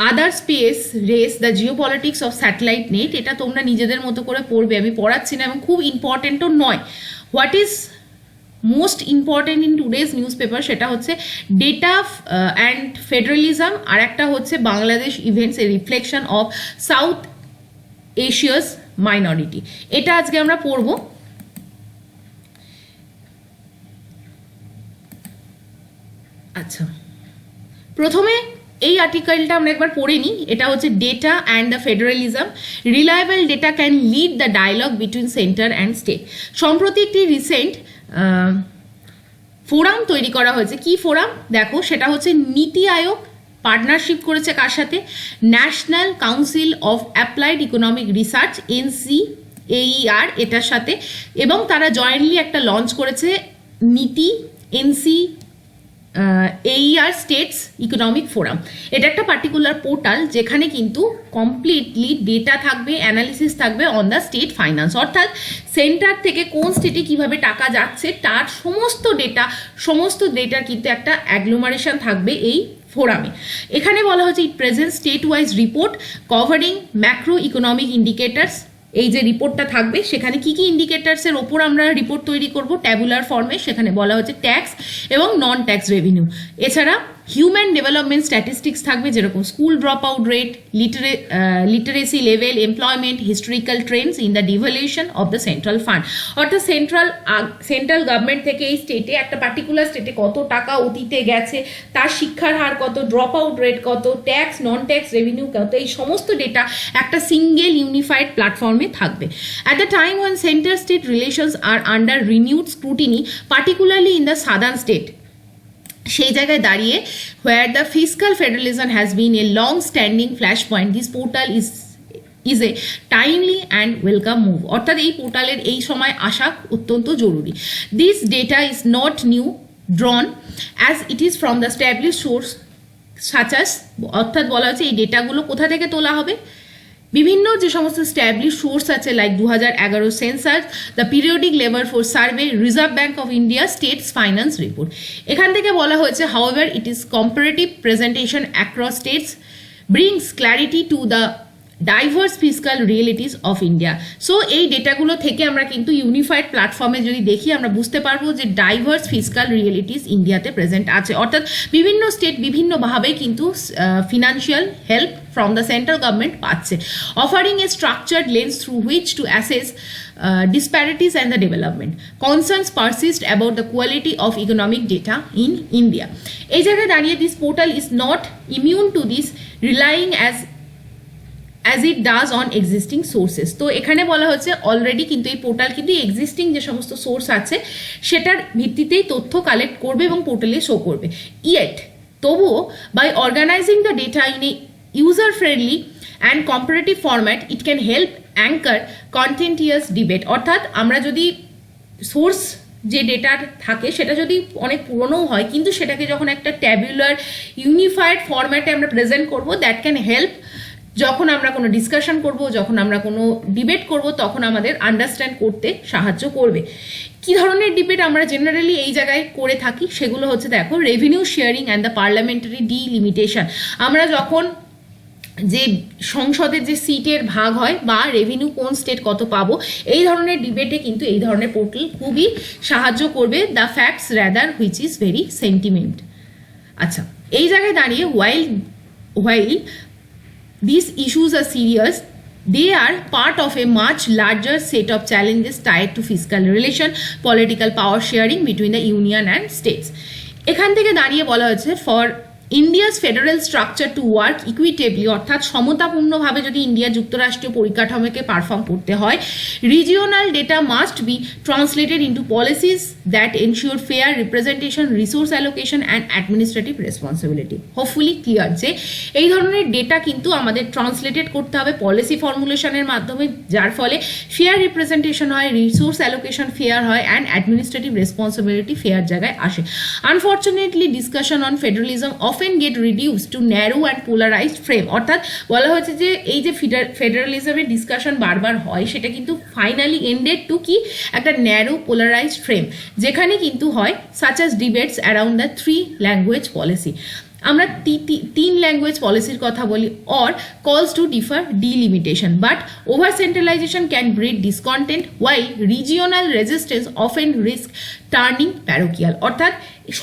other space race the geopolitics of satellite net, এটা তোমরা নিজেদের মতো করে পড়বে, আমি পড়াচ্ছি না এবং খুব ইম্পর্টেন্টও নয়। What is most important in today's news paper সেটা হচ্ছে ডেটা অ্যান্ড ফেডারেলিজম, আর একটা হচ্ছে Bangladesh events A reflection of south Asia's minority. এটা আজকে আমরা পড়ব। আচ্ছা, প্রথমে এই আর্টিকেলটা আমরা একবার পড়ে নিই। এটা হচ্ছে data and the federalism, reliable data can lead the dialogue between centre and state. সম্প্রতি একটি রিসেন্ট ফোরাম তৈরি করা হয়েছে। কি ফোরাম দেখো, সেটা হচ্ছে নীতি আয়োগ পার্টনারশিপ করেছে কার সাথে, national council of applied economic research NCAER এটার সাথে, এবং তারা জয়েন্টলি একটা লঞ্চ করেছে নীতি NCAER স্টেটস ইকোনমিক ফোরাম। এটা একটা পার্টিকুলার পোর্টাল যেখানে কিন্তু কমপ্লিটলি ডেটা থাকবে, অ্যানালিসিস থাকবে অন দ্য স্টেট ফাইন্যান্স, অর্থাৎ সেন্টার থেকে কোন স্টেটে কিভাবে টাকা যাচ্ছে তার সমস্ত ডেটার কিন্তু একটা অ্যাগ্লোমারেশন থাকবে এই ফোরামে। এখানে বলা হচ্ছে it present state wise report covering macro economic indicators. এই যে রিপোর্টটা থাকবে সেখানে কি কি ইন্ডিকেটার্সের ওপর আমরা রিপোর্ট তৈরি করব ট্যাবুলার ফর্মে। সেখানে বলা হচ্ছে ট্যাক্স এবং নন ট্যাক্স রেভিনিউ। এছাড়া হিউম্যান ডেভেলপমেন্ট স্ট্যাটিস্টিক্স থাকবে, যেরকম school drop out rate, literacy level, employment, historical Trends in the devaluation of the central fund. অর্থাৎ সেন্ট্রাল গভর্নমেন্ট থেকে এই স্টেটে, একটা পার্টিকুলার স্টেটে কত টাকা অতীতে গেছে, তার শিক্ষার হার কত, ড্রপ আউট রেট কত, ট্যাক্স নন ট্যাক্স রেভিনিউ কত, এই সমস্ত ডেটা একটা সিঙ্গেল ইউনিফাইড প্ল্যাটফর্মে থাকবে। At the time when center-state relations are under renewed scrutiny, particularly in the southern state, সেই জায়গায় দাঁড়িয়ে where the fiscal federalism has been a long-standing flashpoint, this portal is a timely and welcome move. অর্থাৎ এই পোর্টালের এই সময় আসা অত্যন্ত জরুরি। This data is not new drawn as it is from the established source such as, অর্থাৎ বলা হচ্ছে এই ডেটাগুলো কোথা থেকে তোলা হবে, বিভিন্ন যে সমস্ত স্ট্যাবলিশ সোর্স আছে, like 2011 census, the periodic labour force survey, reserve bank of India states finance report. এখান থেকে বলা হয়েছে however it is comparative presentation across states brings clarity to the diverse fiscal realities of India. So এই ডেটাগুলো থেকে আমরা কিন্তু ইউনিফাইড প্ল্যাটফর্মে যদি দেখি আমরা বুঝতে পারবো যে ডাইভার্স ফিসকাল রিয়েলিটিস ইন্ডিয়াতে প্রেজেন্ট আছে, অর্থাৎ বিভিন্ন স্টেট বিভিন্নভাবে কিন্তু financial help from the central government পাচ্ছে, offering a structured lens through which to assess disparities and the development. Concerns persist about the quality of economic data in India. এই জায়গায় দাঁড়িয়ে this portal is not immune to this, relying as it does on existing sources. তো এখানে বলা হচ্ছে অলরেডি কিন্তু এই পোর্টাল কিন্তু এক্সিস্টিং যে সমস্ত সোর্স আছে সেটার ভিত্তিতেই তথ্য কালেক্ট করবে এবং পোর্টালে শো করবে। ইয়েট তবুও by organizing the data in a user-friendly and comparative format, it can help anchor contentious debate. অর্থাৎ আমরা যদি সোর্স যে ডেটার থাকে সেটা যদি অনেক পুরনো হয় কিন্তু সেটাকে যখন একটা ট্যাবুলার ইউনিফাইড ফরম্যাটে আমরা প্রেজেন্ট করব, দ্যাট ক্যান হেল্প যখন আমরা কোনো ডিসকাশন করব, যখন আমরা কোনো ডিবেট করব, তখন আমাদের আন্ডারস্ট্যান্ড করতে সাহায্য করবে। কি ধরনের ডিবেট আমরা জেনারেলি এই জায়গায় করে থাকি সেগুলো হচ্ছে দেখো, revenue sharing and the parliamentary delimitation. আমরা যখন যে সংসদের যে সিটের ভাগ হয় বা রেভিনিউ কোন স্টেট কত পাবো, এই ধরনের ডিবেটে কিন্তু এই ধরনের পোর্টাল খুবই সাহায্য করবে। The facts rather which is very sentiment. আচ্ছা, এই জায়গায় দাঁড়িয়ে while these issues are serious, they are part of a much larger set of challenges tied to fiscal relation, political power sharing between the union and states. এখান থেকে দাঁড়িয়ে বলা হচ্ছে for India's federal structure to work equitably, অর্থাৎ সমতাপূর্ণভাবে যদি ইন্ডিয়া যুক্তরাষ্ট্রীয় পরিকাঠামোকে পারফর্ম করতে হয়, regional data must be translated into policies that ensure fair representation, resource allocation and administrative responsibility. Hopefully clear যে এই ধরনের ডেটা কিন্তু আমাদের ট্রান্সলেটেড করতে হবে পলিসি ফর্মুলেশনের মাধ্যমে, যার ফলে ফেয়ার রিপ্রেজেন্টেশন হয়, রিসোর্স অ্যালোকেশন ফেয়ার হয় অ্যান্ড অ্যাডমিনিস্ট্রেটিভ রেসপন্সিবিলিটি ফেয়ার জায়গায় আসে। Unfortunately discussion on federalism often often get reduced to narrow and polarized frame. অর্থাৎ বলা হয়েছে যে এই যে ফেডারালিজমের ডিসকাশন বারবার হয় সেটা কিন্তু ফাইনালি এন্ডেড টু কি একটা ন্যারো পোলারাইজড ফ্রেম, যেখানে কিন্তু হয় such as debates around the 3 language policy. আমরা 3 ল্যাঙ্গুয়েজ পলিসির কথা বলি, or calls to defer delimitation, but over centralisation can breed discontent while regional resistance often risk turning parochial. অর্থাৎ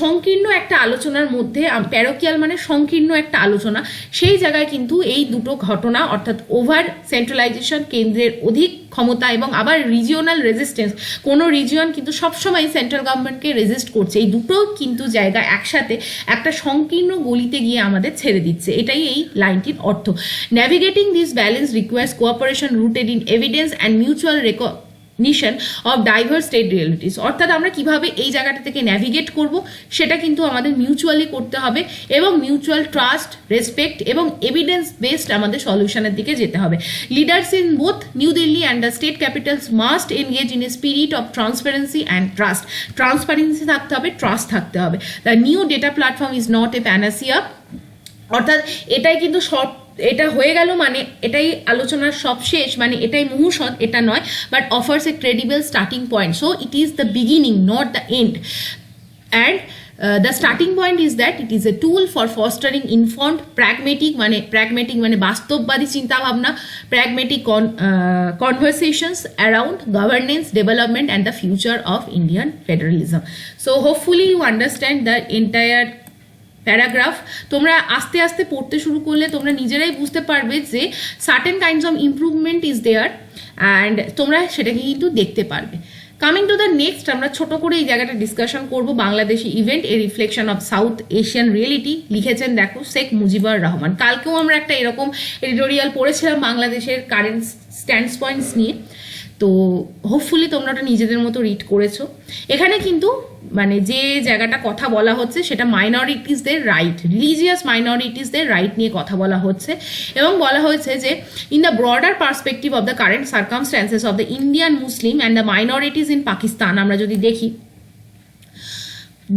সংকীর্ণ একটা আলোচনার মধ্যে, প্যারোকিয়াল মানে সংকীর্ণ একটা আলোচনা, সেই জায়গায় কিন্তু এই দুটো ঘটনা অর্থাৎ ওভার সেন্ট্রালাইজেশন, কেন্দ্রের অধিক ক্ষমতা, এবং আবার রিজিওনাল রেজিস্ট্যান্স, কোনো রিজিয়ন কিন্তু সবসময় সেন্ট্রাল গভর্নমেন্টকে রেজিস্ট করছে, এই দুটো কিন্তু জায়গা একসাথে একটা সংকীর্ণ গলিতে গিয়ে আমাদের ছেড়ে দিচ্ছে, এটাই এই লাইনটির অর্থ। Navigating this balance requires cooperation rooted in evidence and mutual recognition of diverse state realities. অর্থাৎ আমরা কিভাবে এই জায়গাটা থেকে ন্যাভিগেট করব সেটা কিন্তু আমাদের মিউচুয়ালি করতে হবে, এবং মিউচুয়াল ট্রাস্ট, রেসপেক্ট এবং এভিডেন্স বেসড আমাদের সলিউশনের দিকে যেতে হবে। Leaders in both new Delhi and the state Capitals must engage in a spirit of transparency and trust. Transparency থাকতে হবে, ট্রাস্ট থাকতে হবে। The new data platform is not a panacea. অর্থাৎ এটাই কিন্তু এটা হয়ে গেল মানে এটাই আলোচনার সব শেষ, মানে এটাই মূসক, এটা নয়, but offers a credible starting point. So it is the beginning, not the end. And the starting point is that it is a tool for fostering informed pragmatic মানে বাস্তববাদী চিন্তা ভাবনা, pragmatic conversations around governance, development and the future of Indian federalism. So hopefully you understand the entire paragraph. তোমরা আস্তে আস্তে পড়তে শুরু করলে তোমরা নিজেরাই বুঝতে পারবে যে certain kinds of improvement is there, and তোমরা সেটাকে কিন্তু দেখতে পারবে। কামিং টু দ্য নেক্সট, আমরা ছোট করে এই জায়গাটা ডিসকাশন করব। Bangladeshi event, A reflection of south Asian reality, লিখেছেন দেখো শেখ মুজিবুর রহমান। কালকেও আমরা একটা এরকম এডিটোরিয়াল পড়েছিলাম বাংলাদেশের কারেন্ট স্ট্যান্ডস পয়েন্টস নিয়ে, তো হোপফুলি তোমরা ওটা নিজেদের মতো রিড করেছো। এখানে কিন্তু মানে যে জায়গাটা কথা বলা হচ্ছে সেটা মাইনরিটিসদের রাইট, রিলিজিয়াস মাইনরিটিসদের রাইট নিয়ে কথা বলা হচ্ছে, এবং বলা হয়েছে যে in the broader perspective of the current circumstances of the Indian Muslim and the minorities in Pakistan, আমরা যদি দেখি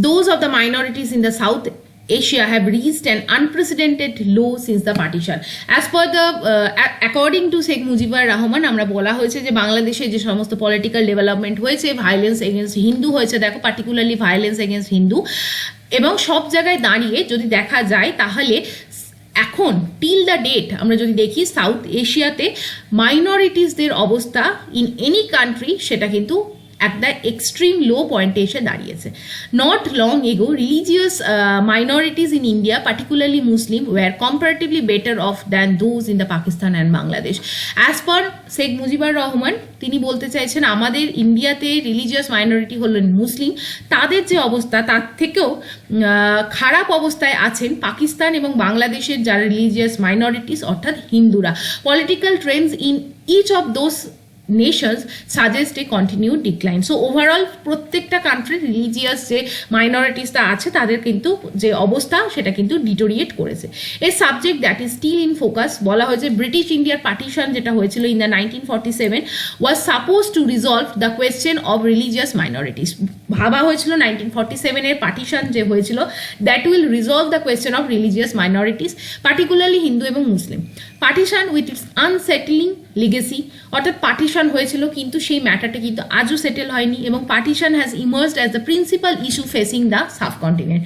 those of the minorities in the South Asia have reached an unprecedented low since the partition. As per the according to Sheikh Mujibur Rahman, আমরা বলা হয়েছে যে বাংলাদেশে যে সমস্ত পলিটিক্যাল ডেভেলপমেন্ট হয়েছে, ভায়োলেন্স এগেনস্ট হিন্দু হয়েছে, দেখো পার্টিকুলারলি ভায়োলেন্স এগেনস্ট হিন্দু, এবং সব জায়গায় দাঁড়িয়ে যদি দেখা যায় তাহলে এখন টিল দ্য ডেট আমরা যদি দেখি সাউথ এশিয়াতে মাইনরিটিসদের অবস্থা ইন এনি কান্ট্রি সেটা কিন্তু at the extreme low পয়েন্টে এসে দাঁড়িয়েছে। Not long ago, religious minorities in India, particularly Muslim, were comparatively better off than those in the Pakistan and Bangladesh. As per Sheikh Mujibur Rahman, তিনি বলতে চাইছেন আমাদের ইন্ডিয়াতে রিলিজিয়াস মাইনরিটি হলেন মুসলিম, তাদের যে অবস্থা তার থেকেও খারাপ অবস্থায় আছেন পাকিস্তান এবং বাংলাদেশের যারা রিলিজিয়াস মাইনরিটিস অর্থাৎ হিন্দুরা। Political trends in each of those nations suggest a continued decline. So overall প্রত্যেকটা কান্ট্রির রিলিজিয়াস যে মাইনরিটিসটা আছে তাদের কিন্তু যে অবস্থা সেটা কিন্তু ডিটোরিয়েট করেছে। এই subject that is still in focus, বলা হয়েছে ব্রিটিশ ইন্ডিয়ার পার্টিশন যেটা হয়েছিল in the 1947 was suppose to resolve the question of religious minorities. ভাবা হয়েছিল 1947 পার্টিশন যে হয়েছিল that will resolve the question of religious minorities, particularly Hindu এবং Muslim. Partition with its unsettling legacy, অর্থাৎ পার্টিশন হয়েছিল কিন্তু সেই ম্যাটারটা কিন্তু আজও সেটেল হয়নি, এবং partition has emerged as the principal issue facing the subcontinent.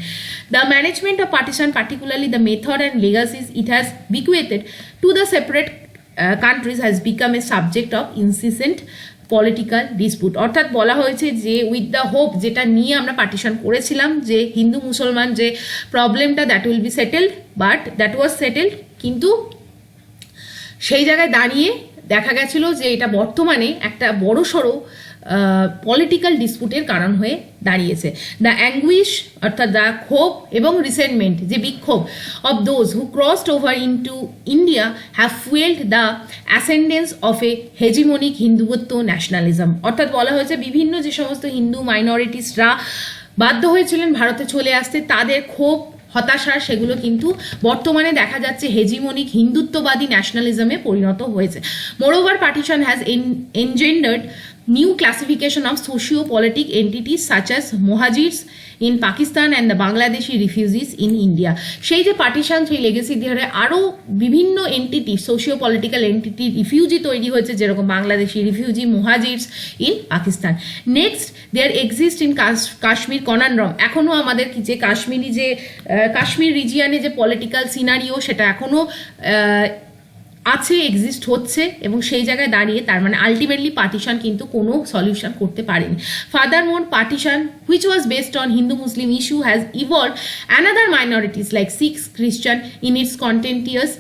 The management of partition, particularly the method and legacies it has bequeathed to the separate countries has become a subject of incessant political dispute. অর্থাৎ বলা হয়েছে যে উইথ দ্য হোপ, যেটা নিয়ে আমরা পার্টিশন করেছিলাম যে হিন্দু মুসলমান যে প্রবলেমটা that will be settled, but that was settled, কিন্তু সেই জায়গায় দাঁড়িয়ে দেখা গেছিল যে এটা বর্তমানে একটা বড়সড় পলিটিক্যাল ডিসপুটের কারণ হয়ে দাঁড়িয়েছে। দ্য অ্যাঙ্গুইশ অর্থাৎ দ্য ক্ষোভ এবং রিসেন্টমেন্ট যে বিক্ষোভ of those who crossed over into India have fuelled the ascendance of A hegemonic Hindutva nationalism. অর্থাৎ বলা হয়েছে বিভিন্ন যে সমস্ত হিন্দু মাইনরিটিসরা বাধ্য হয়েছিলেন ভারতে চলে আসতে, তাদের ক্ষোভ হতাশা সেগুলো কিন্তু বর্তমানে দেখা যাচ্ছে হেজিমনিক হিন্দুত্ববাদী ন্যাশনালিজমে পরিণত হয়েছে। Moreover partition has engendered new classification of socio-politic entities such as Mohajirs in Pakistan and the Bangladeshi refugees in India. সেই যে পার্টিশন, সেই লেগেসি ধরে আরও বিভিন্ন entity, socio political entity, refugee তৈরি হয়েছে, যেরকম Bangladeshi refugee, Muhajirs in Pakistan. Next, there exist in Kashmir conundrum. এখনও আমাদের যে কাশ্মীর রিজিয়ানে যে পলিটিক্যাল সিনারিও, সেটা এখনও আছে, এক্সিস্ট হচ্ছে, এবং সেই জায়গায় দাঁড়িয়ে তার মানে আলটিমেটলি পার্টিশন কিন্তু কোনো সলিউশন করতে পারেনি। Furthermore, partition which was based on Hindu Muslim issue has evolve another minorities like Sikhs, খ্রিস্টান ইন ইটস কন্টেন্টিয়াস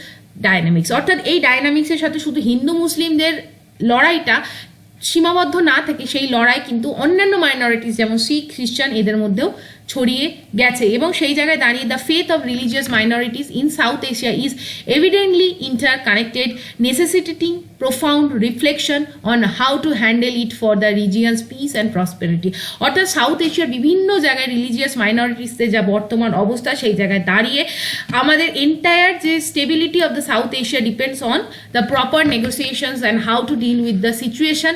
ডাইনামিক্স। অর্থাৎ এই ডাইনামিক্সের সাথে শুধু হিন্দু মুসলিমদের লড়াইটা সীমাবদ্ধ না থেকে সেই লড়াই কিন্তু অন্যান্য মাইনরিটিস যেমন শিখ, খ্রিস্টান এদের মধ্যেও ছড়িয়ে গেছে, এবং সেই জায়গায় দাঁড়িয়ে the faith of religious minorities in south Asia is evidently interconnected, necessitating profound reflection on how to handle it for the region's peace and prosperity. অর্থাৎ সাউথ এশিয়ার বিভিন্ন জায়গায় রিলিজিয়াস মাইনরিটিসদের যা বর্তমান অবস্থা, সেই জায়গায় দাঁড়িয়ে আমাদের এন্টায়ার যে stability of the South Asia depends on the proper negotiations and how to deal with the situation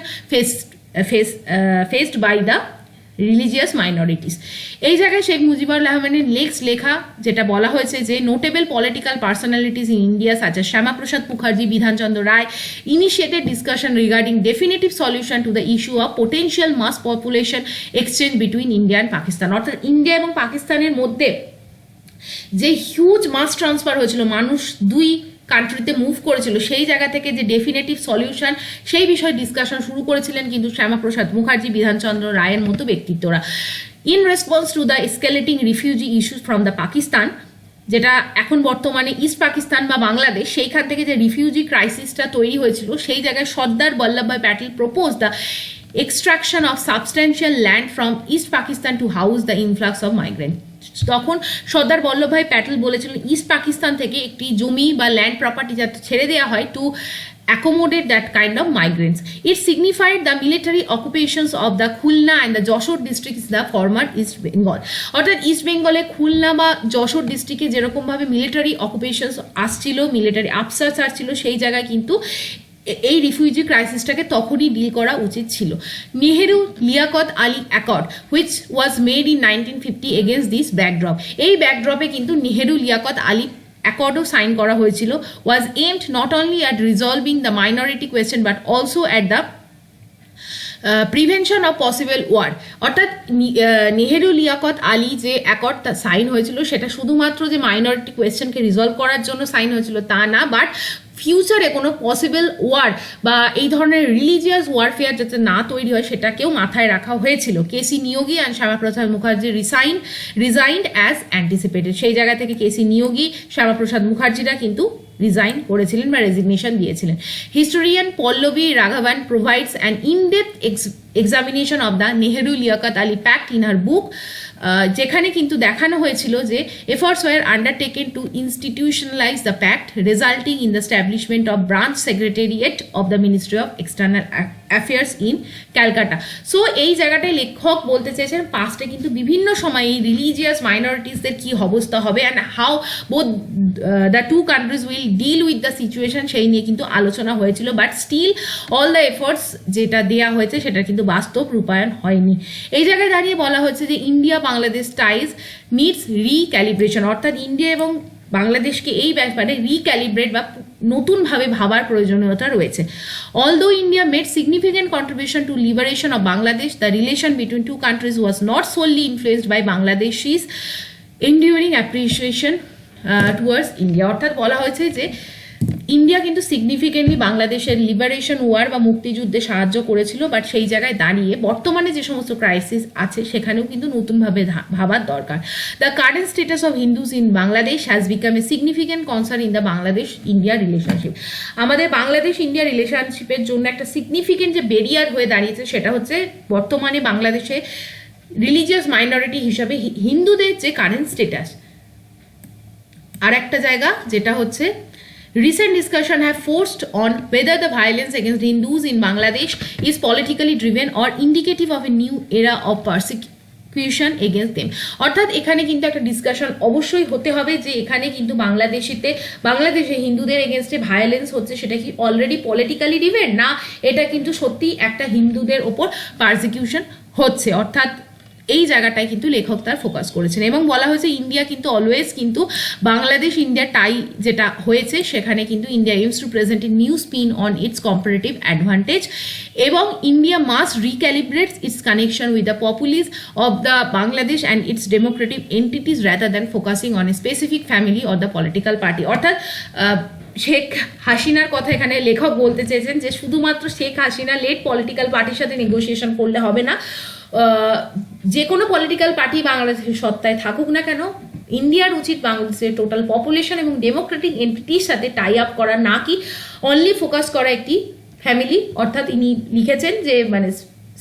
faced by the religious minorities. এই জায়গায় শেখ মুজিবুর রহমানের নেক্সট লেখা যেটা বলা হয়েছে যে notable political personalities in India such as Shyama Prasad Mukherjee, Bidhan Chandra Roy initiated discussion regarding definitive solution to the issue of potential mass population exchange between India and Pakistan. অর্থাৎ ইন্ডিয়া এবং পাকিস্তানের মধ্যে যে হিউজ মাস ট্রান্সফার হয়েছিল, মানুষ দুই কান্ট্রিতে মুভ করেছিল, সেই জায়গা থেকে যে ডেফিনেটিভ সলিউশন, সেই বিষয়ে ডিসকাশন শুরু করেছিলেন কিন্তু শ্যামাপ্রসাদ মুখার্জি, বিধানচন্দ্র রায়ের মতো ব্যক্তিত্বরা। In response to the escalating refugee issues from the Pakistan, যেটা এখন বর্তমানে ইস্ট পাকিস্তান বা বাংলাদেশ, সেইখান থেকে যে রিফিউজি ক্রাইসিসটা তৈরি হয়েছিল, সেই জায়গায় Sardar Vallabhbhai Patel propose the extraction of substantial land from East Pakistan to house the influx of migrants. তখন সর্দার বল্লভভাই প্যাটেল বলেছিলেন ইস্ট পাকিস্তান থেকে একটি জমি বা ল্যান্ড প্রপার্টি যাতে ছেড়ে দেওয়া হয় two accommodate that kind of migrants. It signified the military occupations of the Khulna and the Jashore districts, the former East Bengal. অর্থাৎ ইস্ট বেঙ্গলে খুলনা বা যশোর ডিস্ট্রিক্টে যেরকমভাবে মিলিটারি অকুপেশনস আসছিল, মিলিটারি আপসার্স আসছিল, সেই জায়গায় কিন্তু এই রিফিউজি ক্রাইসিসটাকে তখনই ডিল করা উচিত ছিল। Nehru Liaquat Ali accord which was made in 1950 against this backdrop. এই ব্যাকড্রপে কিন্তু নেহেরু লিয়াকত আলী অ্যাকর্ডও সাইন করা হয়েছিল, was aimed not only at resolving the minority question but also at the prevention of possible war. অর্থাৎ নেহেরু লিয়াকত আলী যে অ্যাকর্ড সাইন হয়েছিল, সেটা শুধুমাত্র যে মাইনরিটি কোয়েশ্চেনকে রিজলভ করার জন্য সাইন হয়েছিল তা না, বাট ফিউচারে কোনো পসিবল ওয়ার বা এই ধরনের রিলিজিয়াস ওয়ারফেয়ার যাতে না তৈরি হয় সেটাকেও মাথায় রাখা হয়েছিল। KC Neogy and Shyama Prasad Mukherjee resigned as anticipated. সেই জায়গা থেকে কেসি নিয়োগী, শ্যামাপ্রসাদ মুখার্জিরা কিন্তু রিজাইন করেছিলেন বা রেজিগনেশন দিয়েছিলেন। Historian Pallavi Raghavan provides an in depth examination of the Nehru Liaquat Ali pact in her book, যেখানে কিন্তু দেখানো হয়েছিল যে efforts were undertaken to institutionalise the pact resulting in the establishment of branch secretariat of the ministry of external affairs in Calcutta. So এই জায়গাটায় লেখক বলতে চেয়েছেন পাস্টে কিন্তু বিভিন্ন সময় এই রিলিজিয়াস মাইনরিটিসদের কী অবস্থা হবে and how both the two countries will deal with the situation, সেই নিয়ে কিন্তু আলোচনা হয়েছিল। But still all the efforts যেটা দেওয়া হয়েছে সেটা কিন্তু বাস্তব রূপায়ণ হয়নি। এই জায়গায় দাঁড়িয়ে বলা হচ্ছে যে India Bangladesh ties needs recalibration, অর্থাৎ ইন্ডিয়া এবং বাংলাদেশকে এই ব্যাপারে রিক্যালিব্রেট বা নতুনভাবে ভাবার প্রয়োজনীয়তা রয়েছে। Although India made significant contribution to liberation of Bangladesh, the relation between two countries was not solely influenced by Bangladesh's enduring appreciation towards India. অর্থাৎ বলা হয়েছে যে ইন্ডিয়া কিন্তু সিগনিফিকেন্টলি বাংলাদেশের লিবারেশন ওয়ার বা মুক্তিযুদ্ধে সাহায্য করেছিল, বাট সেই জায়গায় দাঁড়িয়ে বর্তমানে যে সমস্ত ক্রাইসিস আছে সেখানেও কিন্তু নতুনভাবে ভাবার দরকার। The current status of Hindus in Bangladesh has become a significant concern in the Bangladesh India relationship. আমাদের বাংলাদেশ ইন্ডিয়া রিলেশনশিপের জন্য একটা সিগনিফিকেন্ট যে ব্যারিয়ার হয়ে দাঁড়িয়েছে সেটা হচ্ছে বর্তমানে বাংলাদেশে রিলিজিয়াস মাইনরিটি হিসাবে হিন্দুদের যে কারেন্ট স্টেটাস। আর একটা জায়গা যেটা হচ্ছে recent discussion have forced on whether the violence against Hindus in Bangladesh is politically driven or indicative of a new era of question against them. অর্থাৎ এখানে কিন্তু একটা ডিসকাশন অবশ্যই হতে হবে যে এখানে কিন্তু বাংলাদেশে হিন্দুদের এগেনস্টে ভায়োলেন্স হচ্ছে, সেটা কি অলরেডি পলিটিক্যালি ডিভেন্ট, না এটা কিন্তু সত্যি একটা হিন্দুদের ওপর পারসিকিউশন হচ্ছে। অর্থাৎ এই জায়গাটায় কিন্তু লেখক তার ফোকাস করেছেন। এবং বলা হয়েছে ইন্ডিয়া কিন্তু অলওয়েজ কিন্তু বাংলাদেশ ইন্ডিয়া টাই যেটা হয়েছে সেখানে কিন্তু India aims to present a new spin on its comparative advantage, এবং India must recalibrate its connection with the populace of the Bangladesh and its democratic entities rather than focusing on a specific family or the political party. অর্থাৎ শেখ হাসিনার কথা এখানে লেখক বলতে চেয়েছেন যে শুধুমাত্র শেখ হাসিনা লেড পলিটিক্যাল পার্টির সাথে নেগোসিয়েশন করলে হবে না, যে কোনো পলিটিক্যাল পার্টি বাংলাদেশের সত্তায় থাকুক না কেন, ইন্ডিয়ার উচিত বাংলাদেশের টোটাল পপুলেশন এবং ডেমোক্রেটিক এন্টিটির সাথে টাই আপ করা, না কি অনলি ফোকাস করা একটি ফ্যামিলি। অর্থাৎ ইনি লিখেছেন যে মানে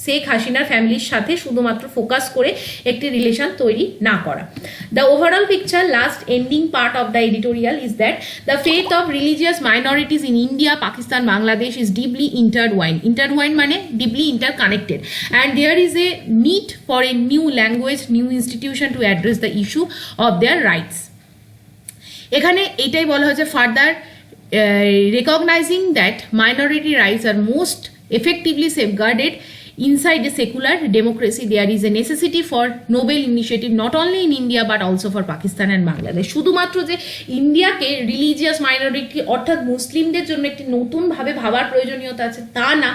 শেখ হাসিনার ফ্যামিলির সাথে শুধুমাত্র ফোকাস করে একটি রিলেশন তৈরি না করা। The overall picture last ending part of the editorial is that the faith of religious minorities in India, Pakistan, Bangladesh is deeply intertwined মানে deeply interconnected, and there is a need for a new language, new institution to address the issue of their rights. এখানে এটাই বলা হয়েছে further recognizing that minority rights are most effectively safeguarded inside a secular democracy, there is a necessity for noble initiative not only in India but also for Pakistan and Bangladesh. শুধুমাত্র যে ইন্ডিয়াকে রিলিজিয়াস মাইনরিটি অর্থাৎ মুসলিমদের জন্য একটি নতুনভাবে ভাবার প্রয়োজনীয়তা আছে তা না,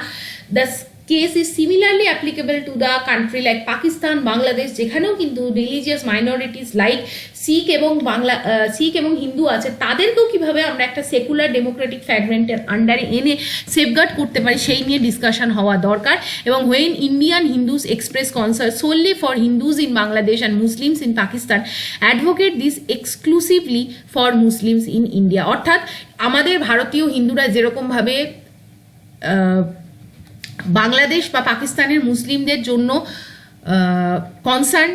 the case is similarly applicable to the country like Pakistan, Bangladesh, যেখানেও কিন্তু রিলিজিয়াস মাইনরিটিস লাইক শিখ এবং হিন্দু আছে, তাদেরকেও কিভাবে আমরা একটা সেকুলার ডেমোক্রেটিক ফ্র্যাগমেন্টের আন্ডারে এনে সেফগার্ড করতে পারি সেই নিয়ে ডিসকাশন হওয়া দরকার। এবং when Indian Hindus express concern solely for Hindus in Bangladesh and Muslims in Pakistan, advocate this exclusively for Muslims in India. অর্থাৎ আমাদের ভারতীয় হিন্দুরা যেরকমভাবে বাংলাদেশ বা পাকিস্তানের মুসলিমদের জন্য কনসার্ন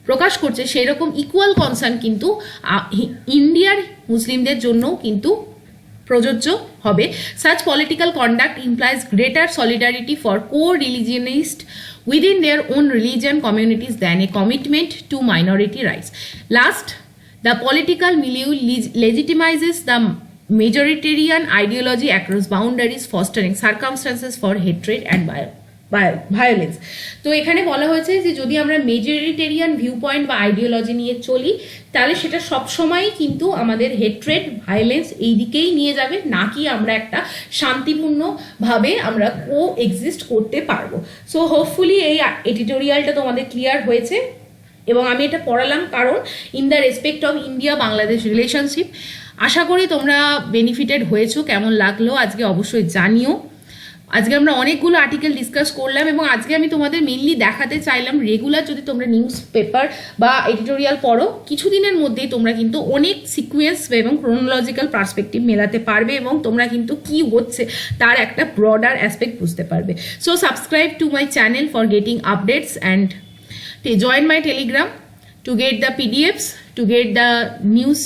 প্রকাশ করছে, সেই রকম ইকুয়াল কনসার্ন কিন্তু ইন্ডিয়ার মুসলিমদের জন্য কিন্তু প্রযোজ্য হবে। Such political conduct implies greater solidarity for co-religionists within their own religion communities than a commitment to minority rights. Last, the political milieu legitimizes the majoritarian ideology across boundaries, fostering circumstances for hatred and violence. তো এখানে বলা হয়েছে যে যদি আমরা মেজরিটেরিয়ান ভিউ পয়েন্ট বা আইডিওলজি নিয়ে চলি তাহলে সেটা সবসময় কিন্তু আমাদের হেট্রেড, ভায়োলেন্স এই দিকেই নিয়ে যাবে, না কি আমরা একটা শান্তিপূর্ণভাবে আমরা কো এক্সিস্ট করতে পারবো। সো হোপফুলি এই এডিটোরিয়ালটা তোমাদের ক্লিয়ার হয়েছে এবং আমি এটা পড়ালাম কারণ in the respect of India Bangladesh relationship. আশা করি তোমরা বেনিফিটেড হয়েছো, কেমন লাগলো আজকে অবশ্যই জানিও। আজকে আমরা অনেকগুলো আর্টিকেল ডিসকাস করলাম এবং আজকে আমি তোমাদের মেনলি দেখাতে চাইলাম রেগুলার যদি তোমরা নিউজ পেপার বা এডিটোরিয়াল পড়ো কিছুদিনের মধ্যেই তোমরা কিন্তু অনেক সিকুয়েন্স এবং ক্রোনোলজিক্যাল পার্সপেক্টিভ মেলাতে পারবে এবং তোমরা কিন্তু কি হচ্ছে তার একটা ব্রডার অ্যাসপেক্ট বুঝতে পারবে। So subscribe to my channel for getting updates and join my telegram to get the PDFs, to get the news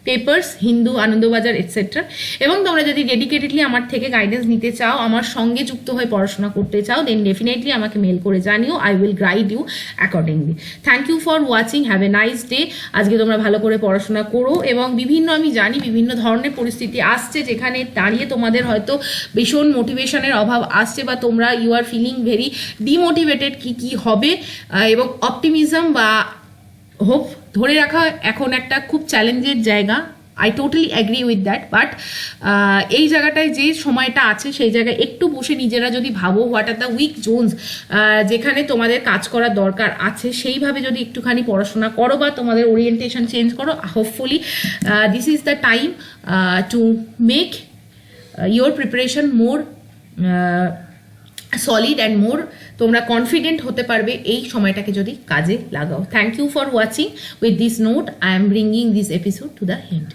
papers, Hindu, Anandabazar etcetera. এবং তোমরা যদি ডেডিকেটেডলি আমার থেকে গাইডেন্স নিতে চাও, আমার সঙ্গে যুক্ত হয়ে পড়াশোনা করতে চাও, দেন ডেফিনেটলি আমাকে মেল করে জানিও, I will guide you accordingly. Thank you for watching, have a nice day. আজকে তোমরা ভালো করে পড়াশোনা করো এবং আমি জানি বিভিন্ন ধরনের পরিস্থিতি আসছে যেখানে দাঁড়িয়ে তোমাদের হয়তো ভীষণ মোটিভেশনের অভাব আসছে বা তোমরা you are feeling very demotivated কি হবে, এবং অপটিমিজম বা হোপ ধরে রাখা এখন একটা খুব চ্যালেঞ্জের জায়গা। I totally agree with that, but এই জায়গাটায় যে সময়টা আছে সেই জায়গায় একটু বসে নিজেরা যদি ভাবো what are the weak zones যেখানে তোমাদের কাজ করার দরকার আছে সেইভাবে যদি একটুখানি পড়াশোনা করো বা তোমাদের ওরিয়েন্টেশন চেঞ্জ করো, hopefully this is the time to make your preparation more solid and more তোমরা কনফিডেন্ট হতে পারবে এই সময়টাকে যদি কাজে লাগাও। Thank you for watching. With this note I am bringing this episode to the and.